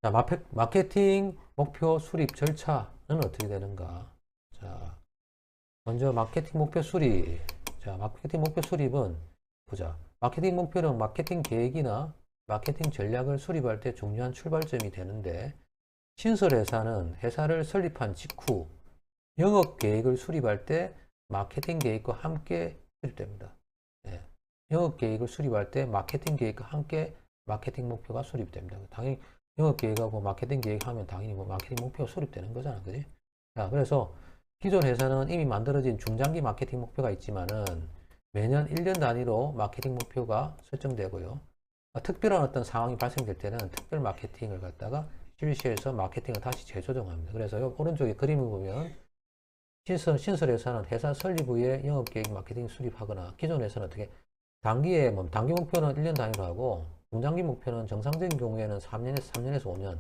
자, 마케팅 목표 수립 절차는 어떻게 되는가? 자, 먼저 마케팅 목표 수립. 자, 마케팅 목표 수립은 보자. 마케팅 목표는 마케팅 계획이나 마케팅 전략을 수립할 때 중요한 출발점이 되는데, 신설 회사는 회사를 설립한 직후 영업 계획을 수립할 때 마케팅 계획과 함께 수립됩니다. 예. 영업 계획을 수립할 때 마케팅 계획과 함께 마케팅 목표가 수립됩니다. 당연히 영업 계획하고 마케팅 계획하면 당연히 뭐 마케팅 목표가 수립되는 거잖아, 그지? 자, 그래서 기존 회사는 이미 만들어진 중장기 마케팅 목표가 있지만은 매년 1년 단위로 마케팅 목표가 설정되고요. 특별한 어떤 상황이 발생될 때는 특별 마케팅을 갖다가 실시해서 마케팅을 다시 재조정합니다. 그래서 요 오른쪽에 그림을 보면 신설회사는 회사 설립 후에 영업계획 마케팅 수립하거나, 기존 회사는 어떻게 단기에 단기 목표는 1년 단위로 하고 중장기 목표는 정상적인 경우에는 3년에서 5년,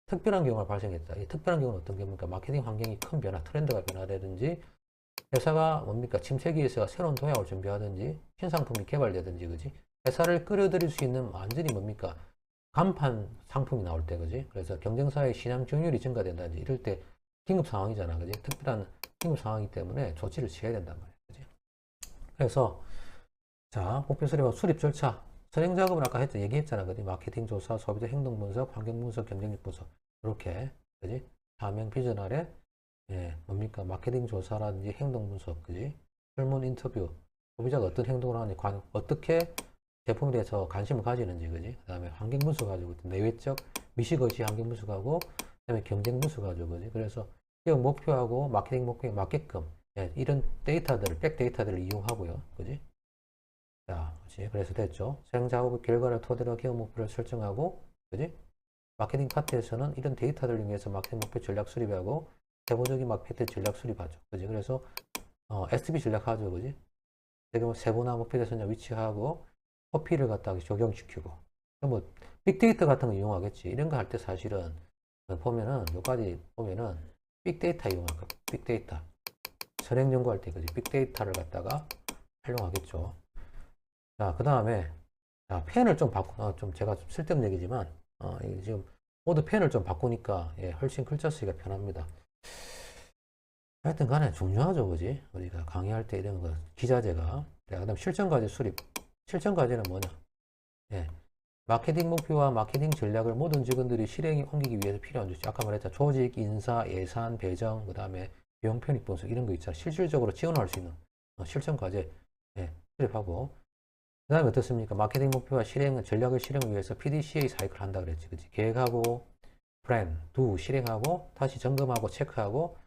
특별한 경우가 발생했다. 이 특별한 경우는 어떤 경우입니까? 마케팅 환경이 큰 변화, 트렌드가 변화되든지, 회사가 뭡니까? 침체기에서 새로운 도약을 준비하든지, 신상품이 개발되든지, 그지? 회사를 끌어들일 수 있는 완전히 뭡니까? 간판 상품이 나올 때, 그지? 그래서 경쟁사의 시장 점유율이 증가된다든지, 이럴 때 긴급 상황이잖아, 그지? 특별한 긴급 상황이기 때문에 조치를 취해야 된단 말이야, 그지? 그래서, 자, 목표 수립하고 수립 절차. 선행 작업은 아까 얘기했잖아, 그지? 마케팅 조사, 소비자 행동 분석, 환경 분석, 경쟁력 분석. 이렇게, 그지? 사명 비전 아래, 예, 뭡니까? 마케팅 조사라든지 행동 분석, 그지? 설문 인터뷰, 소비자가 어떤 행동을 하는지, 어떻게 제품에 대해서 관심을 가지는지, 그지? 그 다음에 환경 분석 가지고, 내외적 미시거시 환경 분석하고, 그 다음에 경쟁 분석 가지고, 그지? 그래서 기업 목표하고 마케팅 목표에 맞게끔, 예, 이런 데이터들을, 백 데이터들을 이용하고요, 그지? 자, 그지? 그래서 됐죠? 수행 작업 결과를 토대로 기업 목표를 설정하고, 그지? 마케팅 파트에서는 이런 데이터들을 이용해서 마케팅 목표 전략 수립하고, 세부적인 마케팅 전략 수립하죠, 그지? 그래서 SB 전략하죠, 그지? 세분화 목표 대선자 위치하고, 커피를 갖다가 적용시키고, 뭐 빅데이터 같은 거 이용하겠지. 이런 거 할 때 사실은 보면은 여기까지 보면은 빅데이터 이용할 거. 빅데이터 선행 연구할 때, 그지? 빅데이터를 갖다가 활용하겠죠. 자, 그 다음에 펜을 좀 좀 제가 좀 쓸데없는 얘기지만 이게 지금 모두 펜을 좀 바꾸니까, 예, 훨씬 글자 쓰기가 편합니다. 하여튼 간에 중요하죠, 그지? 우리가 강의할 때 이런 거 기자재가. 그 다음 실전 과제 수립. 실전 과제는 뭐냐? 예, 마케팅 목표와 마케팅 전략을 모든 직원들이 실행에 옮기기 위해서 필요한 조치. 아까 말했잖아. 조직, 인사, 예산, 배정, 그 다음에 비용 편입 분석, 이런 거 있잖아. 실질적으로 지원할 수 있는 실천 과제, 예, 수립하고. 그 다음에 어떻습니까? 마케팅 목표와 전략을 실행을 위해서 PDCA 사이클 한다 그랬지. 그치? 계획하고, 플랜, 실행하고, 다시 점검하고, 체크하고,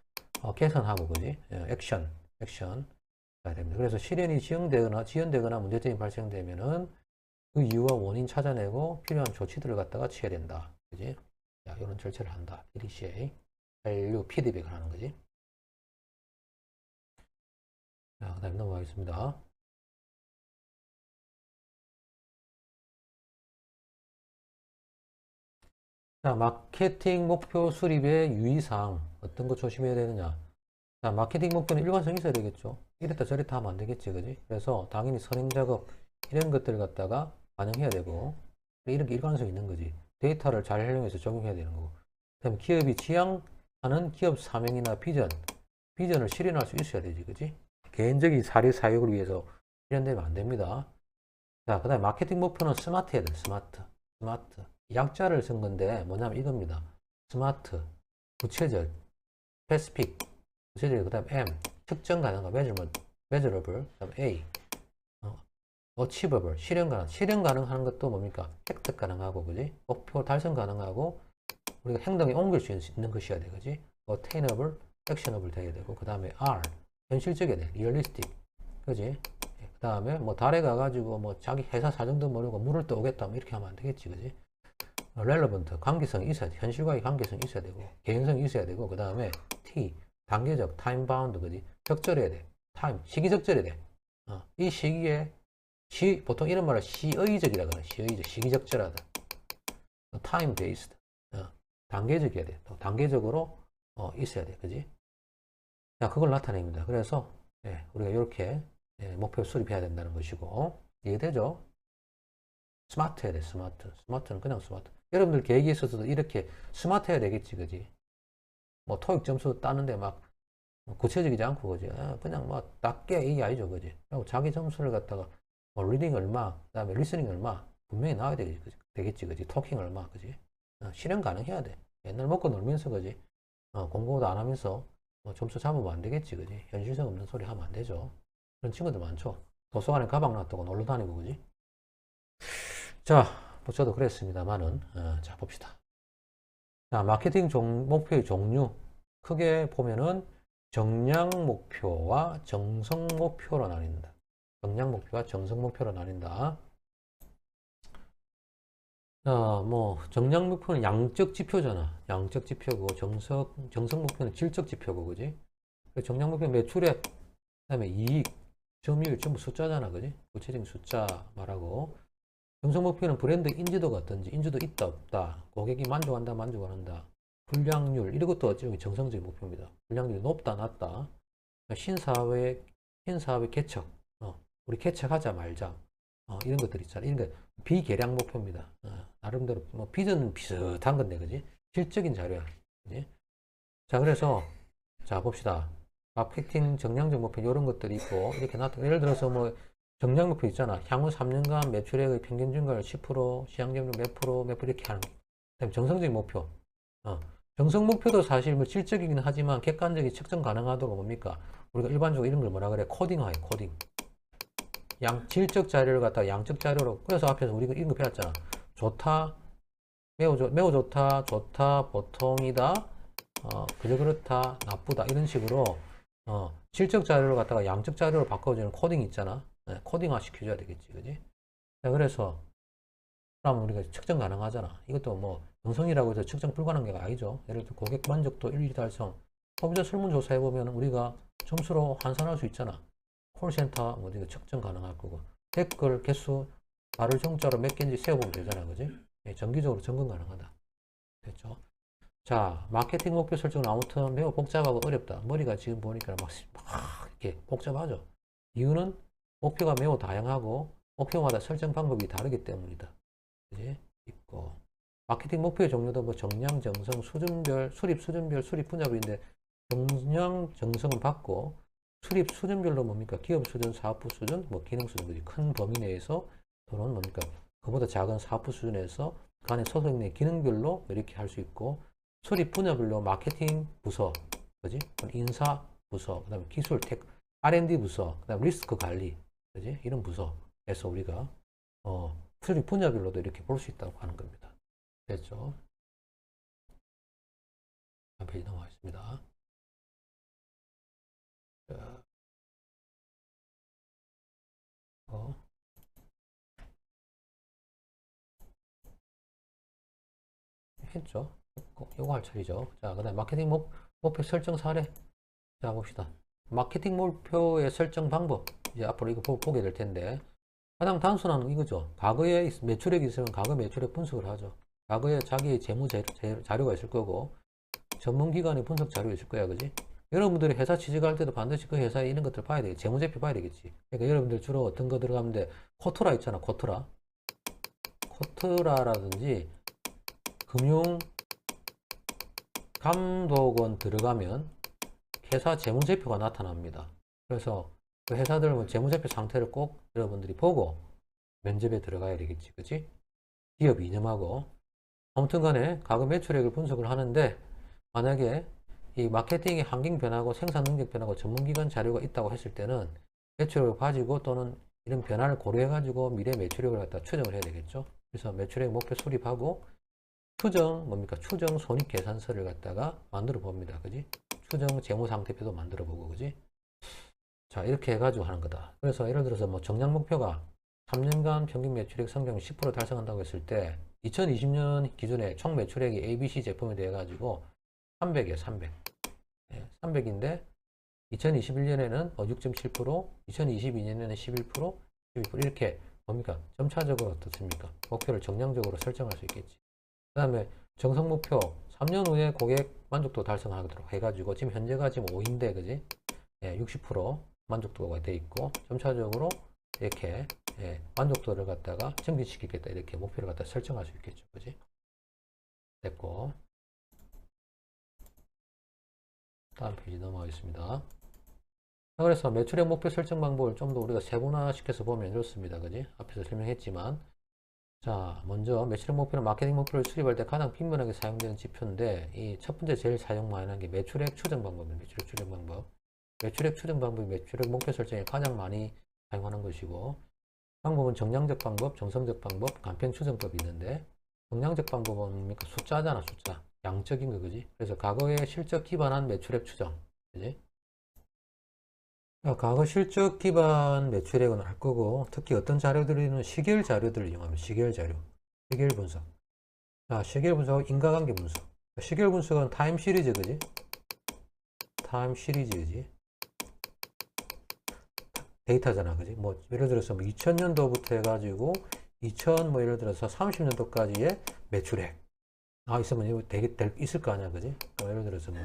개선하고, 그지? 예, 액션 해야 됩니다. 그래서 실현이 지연되거나 문제점이 발생되면은 그 이유와 원인 찾아내고 필요한 조치들을 갖다가 취해야 된다. 그지? 자, 이런 절차를 한다. PDCA. 밸류 피드백을 하는 거지. 자, 그 다음에 넘어가겠습니다. 자, 마케팅 목표 수립의 유의사항. 어떤 거 조심해야 되느냐. 자, 마케팅 목표는 일관성이 있어야 되겠죠. 이랬다 저랬다 하면 안 되겠지. 그지? 그래서 당연히 선행 작업, 이런 것들을 갖다가 반영해야 되고, 이렇게 일관성이 있는 거지. 데이터를 잘 활용해서 적용해야 되는 거고. 그다음에 기업이 지향하는 기업 사명이나 비전을 실현할 수 있어야 되지. 그지? 개인적인 사례 사역을 위해서 실현되면 안 됩니다. 자, 그 다음에 마케팅 목표는 스마트해야 돼. 스마트. 약자를 쓴 건데 뭐냐면 이겁니다. 스마트, 구체적, 스페시픽, 구체적, 그 다음 M, 측정 가능한, measurable, 그 다음 A, achievable, 실현 가능한 것도 뭡니까? 획득 가능하고, 그지? 목표 달성 가능하고, 우리가 행동에 옮길 수 있는 것이어야 돼, 그지? attainable, actionable 돼야 되고, 그 다음에 R, 현실적이어야 돼, realistic, 그지? 그 다음에 뭐 달에 가가지고 뭐 자기 회사 사정도 모르고 물을 떠오겠다, 뭐 이렇게 하면 안 되겠지, 그지? relevant, 관계성이 있어야 돼. 현실과의 관계성이 있어야 되고, 개연성이 있어야 되고, 그 다음에 T, 단계적, time bound, 그지? 적절해야 돼. 시기 적절해야 돼. 이 시기에, 보통 이런 말을 시의적이라 그래. 시기 적절하다. time based, 단계적이어야 돼. 또 단계적으로 있어야 돼. 그지? 자, 그걸 나타냅니다. 그래서, 예, 우리가 이렇게 목표 수립해야 된다는 것이고, 이해되죠? 스마트 해야 돼, 스마트. 스마트는 그냥 스마트. 여러분들 계획에 있어서도 이렇게 스마트 해야 되겠지, 그지? 뭐 토익 점수 따는데 막 구체적이지 않고, 그지? 그냥 뭐 낮게 이게 아니죠, 그지? 그리고 자기 점수를 갖다가 뭐 리딩 얼마, 그다음에 리스닝 얼마 분명히 나와야 되겠지, 그지? 토킹 얼마, 그지? 실현 가능해야 돼. 옛날 먹고 놀면서, 그지? 공부도 안 하면서 점수 잡으면 안 되겠지, 그지? 현실성 없는 소리 하면 안 되죠. 그런 친구들 많죠. 도서관에 가방 놔두고 놀러 다니고, 그지? 자, 뭐 저도 그랬습니다만은, 자, 봅시다. 자, 마케팅 목표의 종류. 크게 보면은 정량 목표와 정성 목표로 나뉜다. 정량 목표와 정성 목표로 나뉜다. 뭐 정량 목표는 양적 지표잖아. 양적 지표고 정성 목표는 질적 지표고, 그지? 정량 목표는 매출액, 그다음에 이익, 점유율 전부 숫자잖아, 그지? 구체적인 숫자 말하고. 정성 목표는 브랜드 인지도가 어떤지, 인지도 있다 없다, 고객이 만족한다 만족 안 한다, 불량률, 이런 것도 어찌 보면 정성적인 목표입니다. 불량률이 높다 낮다, 신사회 개척, 우리 개척하자 말자, 이런 것들 있잖아. 이런 거 비계량 목표입니다. 나름대로 뭐 비전은 비슷한 건데, 그지? 실적인 자료야, 그지? 자, 그래서 자 봅시다. 마케팅 정량적 목표 이런 것들이 있고 이렇게 예를 들어서 뭐 정량 목표 있잖아. 향후 3년간 매출액의 평균 증가율 10%, 시장점유 몇 프로 이렇게 하는 거. 그다음에 정성적인 목표. 정성 목표도 사실 뭐 질적이긴 하지만 객관적인 측정 가능하도록 뭡니까? 우리가 일반적으로 이런 걸 뭐라 그래? 코딩화해, 코딩. 질적 자료를 갖다가 양적 자료로. 그래서 앞에서 우리가 이런 거 배웠잖아. 좋다, 매우 좋다, 좋다, 보통이다, 그저 그렇다, 나쁘다, 이런 식으로 질적 자료를 갖다가 양적 자료로 바꿔주는 코딩 있잖아. 코딩화 시켜줘야 되겠지, 그지? 자, 그래서 그러면 우리가 측정 가능하잖아. 이것도 뭐 정성이라고 해서 측정 불가능한 게 아니죠. 예를 들어 고객 만족도 1, 2 달성. 소비자 설문조사 해보면 우리가 점수로 환산할 수 있잖아. 콜센터 뭐 이거 측정 가능할 거고, 댓글 개수 발을 정자로 몇 개인지 세어보면 되잖아, 그지? 정기적으로 점검 가능하다. 됐죠? 자, 마케팅 목표 설정은 아무튼 매우 복잡하고 어렵다. 머리가 지금 보니까 막 이렇게 복잡하죠. 이유는 목표가 매우 다양하고 목표마다 설정 방법이 다르기 때문이다. 그지? 있고, 마케팅 목표의 종류도 뭐 정량, 정성, 수준별, 수립 분야별인데, 정량, 정성은 받고 수립 수준별로 뭡니까? 기업 수준, 사업부 수준, 뭐 기능 수준, 그지? 큰 범위 내에서 또는 뭡니까? 그보다 작은 사업부 수준에서 그 안에 소속 내 기능별로 이렇게 할 수 있고, 수립 분야별로 마케팅 부서, 그지? 인사 부서, 그다음에 기술, R&D 부서, 그다음 리스크 관리, 그지? 이런 부서에서 우리가 수립 분야별로도 이렇게 볼 수 있다고 하는 겁니다. 됐죠? 다음 페이지 넘어가겠습니다. 자, 했죠? 요거 할 차례죠. 자, 그 다음에 마케팅 목표 설정 사례. 자, 봅시다. 마케팅 목표의 설정 방법. 이제 앞으로 이거 보게 될 텐데, 가장 단순한 건 이거죠. 과거에 매출액이 있으면 과거 매출액 분석을 하죠. 과거에 자기의 재무 자료가 있을 거고, 전문기관의 분석 자료가 있을 거야, 그지? 여러분들이 회사 취직할 때도 반드시 그 회사에 있는 것들 봐야 되겠지. 재무제표 봐야 되겠지. 그러니까 여러분들 주로 어떤 거 들어가면 돼? 코트라 있잖아, 코트라. 코트라라든지 금융감독원 들어가면 회사 재무제표가 나타납니다. 그래서 그 회사들 재무제표 상태를 꼭 여러분들이 보고 면접에 들어가야 되겠지, 그치? 기업 이념하고. 아무튼 간에 과거 매출액을 분석을 하는데, 만약에 이 마케팅의 환경 변화고 생산 능력 변화고 전문기관 자료가 있다고 했을 때는 매출액을 가지고 또는 이런 변화를 고려해 가지고 미래 매출액을 갖다 추정을 해야 되겠죠. 그래서 매출액 목표 수립하고 뭡니까? 추정 손익 계산서를 갖다가 만들어 봅니다. 그지? 추정 재무 상태표도 만들어 보고, 그지? 자, 이렇게 해가지고 하는 거다. 그래서 예를 들어서 뭐 정량 목표가 3년간 평균 매출액 성장 10% 달성한다고 했을 때 2020년 기준에 총 매출액이 ABC 제품에 대해 가지고 300이에요, 300. 300인데 2021년에는 6.7%, 2022년에는 11%, 12% 이렇게 뭡니까? 점차적으로 어떻습니까? 목표를 정량적으로 설정할 수 있겠지. 그 다음에 정성 목표 3년 후에 고객 만족도 달성하도록 해가지고 지금 현재가 지금 5인데, 그지? 60% 만족도가 돼 있고 점차적으로 이렇게 예, 만족도를 갖다가 증진시키겠다. 이렇게 목표를 갖다 설정할 수 있겠죠. 그지? 됐고. 다음 페이지 넘어가겠습니다. 그래서 매출액 목표 설정 방법을 좀 더 우리가 세분화시켜서 보면 이렇습니다. 그지? 앞에서 설명했지만. 자, 먼저 매출액 목표는 마케팅 목표를 수립할 때 가장 빈번하게 사용되는 지표인데, 이 첫 번째 제일 사용 많이 하는 게 매출액 추정 방법입니다. 매출액 추정 방법. 매출액 추정 방법이 매출액 목표 설정에 가장 많이 사용하는 것이고, 방법은 정량적 방법, 정성적 방법, 간편 추정법이 있는데, 정량적 방법은 뭡니까? 숫자잖아, 숫자. 양적인 거, 그지? 그래서 과거의 실적 기반한 매출액 추정, 그지? 과거 실적 기반 매출액은 할 거고, 특히 어떤 자료들은 시계열 자료들을 이용하면 시계열 자료, 시계열 분석. 자, 시계열 분석, 인과관계 분석. 시계열 분석은 타임 시리즈, 그지? 타임 시리즈지. 데이터잖아, 그지? 뭐, 예를 들어서 뭐 2000년도부터 해가지고, 뭐, 예를 들어서 30년도까지의 매출액. 있으면 이거 있을 거 아니야, 그지? 예를 들어서 뭐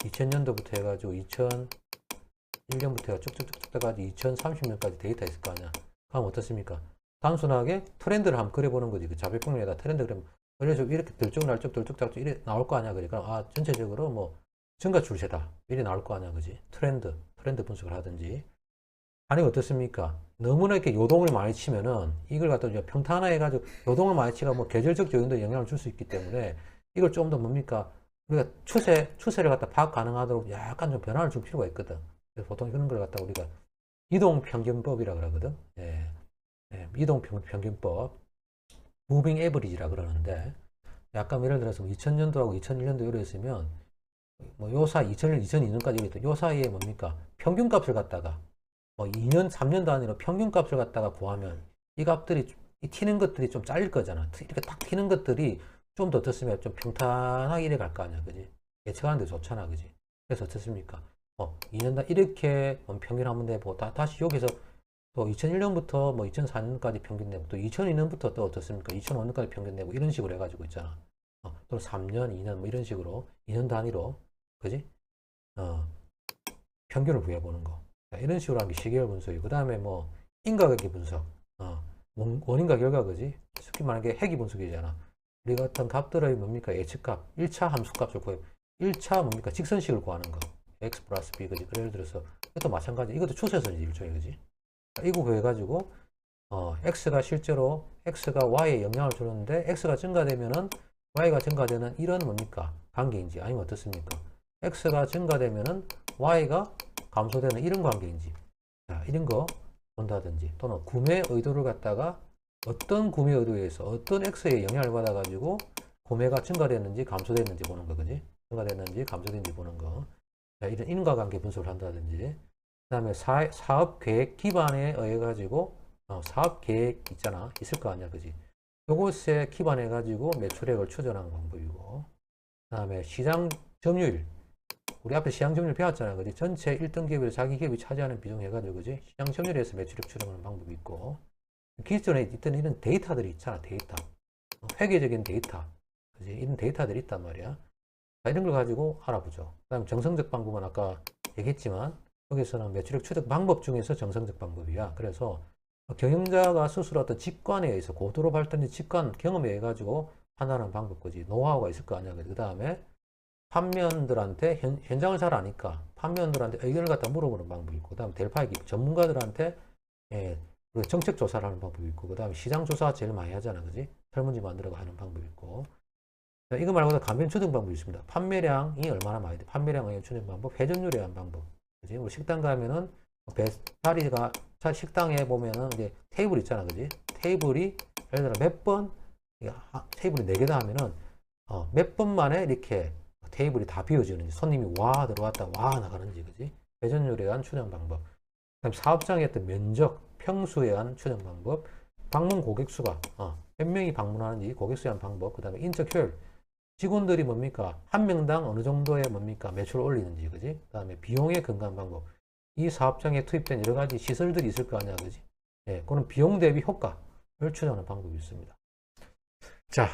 2000년도부터 해가지고 2001년부터 해가 쭉쭉쭉 해가지고 2030년까지 데이터 있을 거 아니야. 그럼 어떻습니까? 단순하게 트렌드를 한번 그려보는 거지. 그 자백폭리에다 트렌드 그리면, 그래서 이렇게 들쭉날쭉 이렇게 나올 거 아니야. 그러니까, 전체적으로 뭐, 증가 추세다. 이렇게 나올 거 아니야. 그지? 트렌드 분석을 하든지. 아니, 어떻습니까? 너무나 이렇게 요동을 많이 치면은, 이걸 갖다 평탄화해가지고, 요동을 많이 치가 뭐, 계절적 요인도 영향을 줄 수 있기 때문에, 이걸 좀 더 뭡니까? 우리가 추세를 갖다 파악 가능하도록 약간 좀 변화를 줄 필요가 있거든. 그래서 보통 이런 걸 갖다 우리가 이동평균법이라 그러거든. 이동평균법, 무빙 에버리지라 그러는데, 약간 예를 들어서 2000년도하고 2001년도 이래 있으면, 뭐, 요 사이, 2001년, 2002년까지 이랬던 요 사이에 뭡니까? 평균값을 갖다가, 뭐, 2년, 3년 단위로 평균값을 갖다가 구하면, 이 값들이, 이 튀는 것들이 좀 잘릴 거잖아. 이렇게 딱 튀는 것들이 좀 더 어떻으면 좀 평탄하게 이래 갈 거 아니야, 그지? 예측하는데 좋잖아, 그지? 그래서 어떻습니까? 2년 단 이렇게 평균 한번 내보고, 다시 여기서 또 2001년부터 뭐 2004년까지 평균 내고, 또 2002년부터 또 어떻습니까? 2005년까지 평균 내고, 이런 식으로 해가지고 있잖아. 또 3년, 2년, 뭐 이런 식으로, 2년 단위로, 그지? 평균을 구해보는 거. 자, 이런 식으로 하는 게 시계열 분석이고, 그 다음에 뭐, 인과관계 분석, 원인과 결과, 그지? 쉽게 말하는 게 핵이 분석이잖아. 우리 같은 값들의 뭡니까? 예측값, 1차 함수값을 구해. 1차 뭡니까? 직선식을 구하는 거. x 플러스 b, 그지? 예를 들어서, 이것도 마찬가지. 이것도 추세선이지, 일종의, 그지? 이거 구해가지고, x가 실제로, x가 y에 영향을 주는데, x가 증가되면은, y가 증가되는 이런 뭡니까? 관계인지, 아니면 어떻습니까? x가 증가되면은, y가 감소되는 이런 관계인지. 자, 이런 거 본다든지, 또는 구매 의도를 갖다가, 어떤 구매 의도에 의해서 어떤 X에 영향을 받아가지고 구매가 증가됐는지 감소됐는지 보는 거, 그지? 증가됐는지 감소됐는지 보는 거. 자, 이런 인과관계 분석을 한다든지. 그 다음에 사업 계획 기반에 의해가지고, 사업 계획 있잖아. 있을 거 아니야, 그지? 요것에 기반해가지고 매출액을 추정하는 방법이고. 그 다음에 시장 점유율. 우리 앞에 시장 점유율 배웠잖아, 그지? 전체 1등 기업에서 자기 기업이 차지하는 비중 해가지고, 그지? 시장 점유율에서 매출액 추정하는 방법이 있고. 기존에 있던 이런 데이터들이 있잖아, 데이터. 회계적인 데이터. 그지? 이런 데이터들이 있단 말이야. 자, 이런 걸 가지고 알아보죠. 그 다음에 정성적 방법은 아까 얘기했지만, 여기서는 매출액 추적 방법 중에서 정성적 방법이야. 그래서 경영자가 스스로 어떤 직관에 의해서 고도로 발달된 직관, 경험에 의해 가지고 판단하는 방법, 그지? 노하우가 있을 거 아니야. 그 다음에 판매원들한테 현장을 잘 아니까 판매원들한테 의견을 갖다 물어보는 방법이 있고, 그 다음에 델파이 전문가들한테 정책 조사를 하는 방법이 있고, 그 다음에 시장 조사 제일 많이 하잖아, 그지? 설문지 만들어가 하는 방법이 있고. 자, 이거 말고도 간편 추정 방법이 있습니다. 판매량이 얼마나 많이 돼? 판매량의 추정 방법, 회전율에 대한 방법. 그지? 우리 식당 가면은, 자리가, 식당에 보면은 이제 테이블 있잖아, 그지? 테이블이, 예를 들어 몇 번, 테이블이 4개다 하면은, 몇 번 만에 이렇게 테이블이 다 비워지는지, 손님이 와 들어왔다, 와 나가는지, 그지? 회전율에 대한 추정 방법. 그다음 사업장의 어떤 면적, 평수에 의한 추정 방법, 방문 고객 수가, 몇 명이 방문하는지 고객 수에 의한 방법, 그 다음에 인적 효율, 직원들이 뭡니까? 한 명당 어느 정도의 뭡니까? 매출을 올리는지, 그지? 그 다음에 비용에 근거한 방법, 이 사업장에 투입된 여러 가지 시설들이 있을 거 아니야, 그지? 그런 비용 대비 효과를 추정하는 방법이 있습니다. 자,